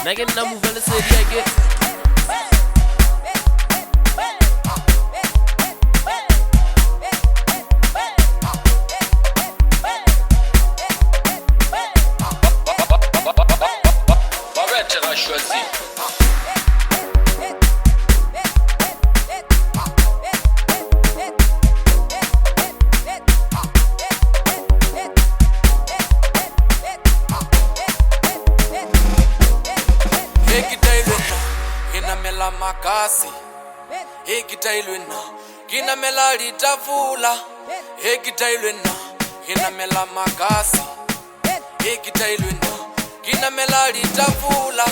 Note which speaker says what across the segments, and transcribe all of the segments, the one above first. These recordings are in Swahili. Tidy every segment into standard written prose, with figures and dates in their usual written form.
Speaker 1: Nagin na Mova Lesedi again.
Speaker 2: Waretsebamoss.
Speaker 3: Makase, ekitailwena, gina mela litafula. Ekitailwena, gina mela makase, ekitailwena, gina mela litafula.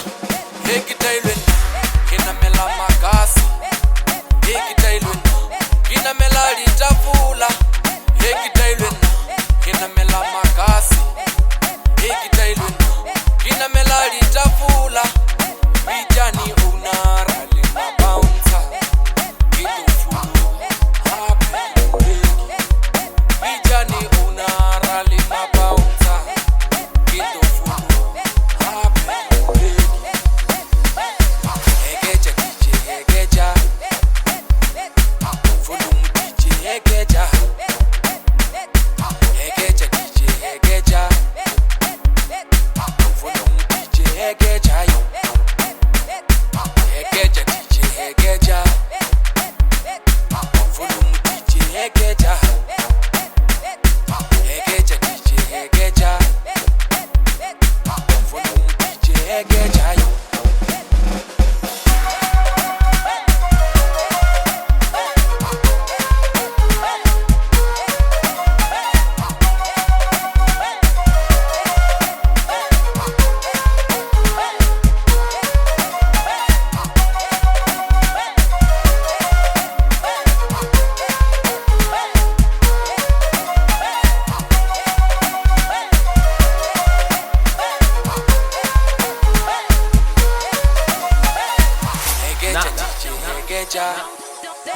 Speaker 3: Ekitailwena, gina mela makase, ekitailwena, gina mela litafula. Ekitailwena, gina mela makase, ekitailwena, gina mela litafula. Vijani unara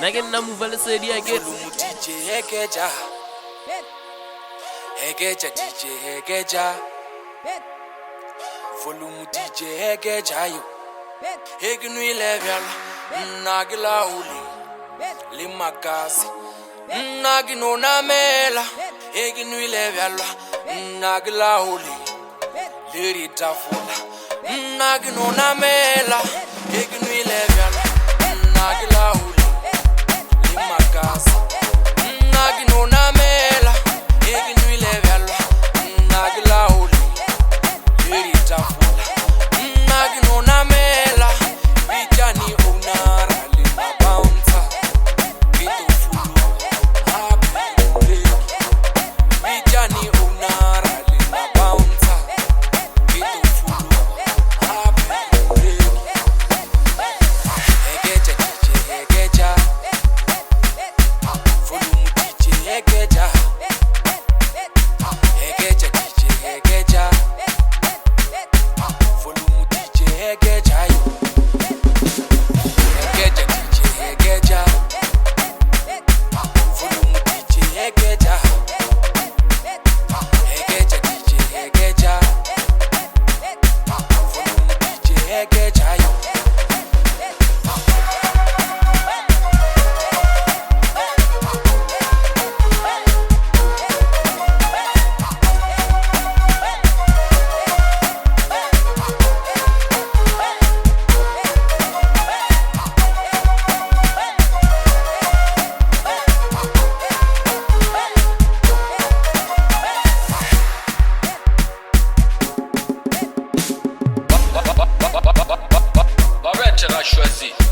Speaker 1: Nagin na Mova Lesedi again.
Speaker 3: Hegeja DJ hegeja, volume DJ hegeja yo. Heginui levyala, nagila uli, limakase, nagino namela. Heginui levyala, nagila uli, liritafula, nagino namela. Heginui levyala, nagila uli, limakase, nagino namela. Heginui levyala, nagila uli, liritafula, nagino namela. Vijani unara limabouncer, vitofulu happy. Vijani unara limabouncer, vitofulu happy. Hegeja DJ hegeja, volume DJ hegeja. Hegeja DJ hegeja, volume DJ hegeja yo. Hegeja DJ hegeja, volume DJ hegeja. Hegeja DJ hegeja, volume DJ hegeja yo.
Speaker 2: Waretsebamoss.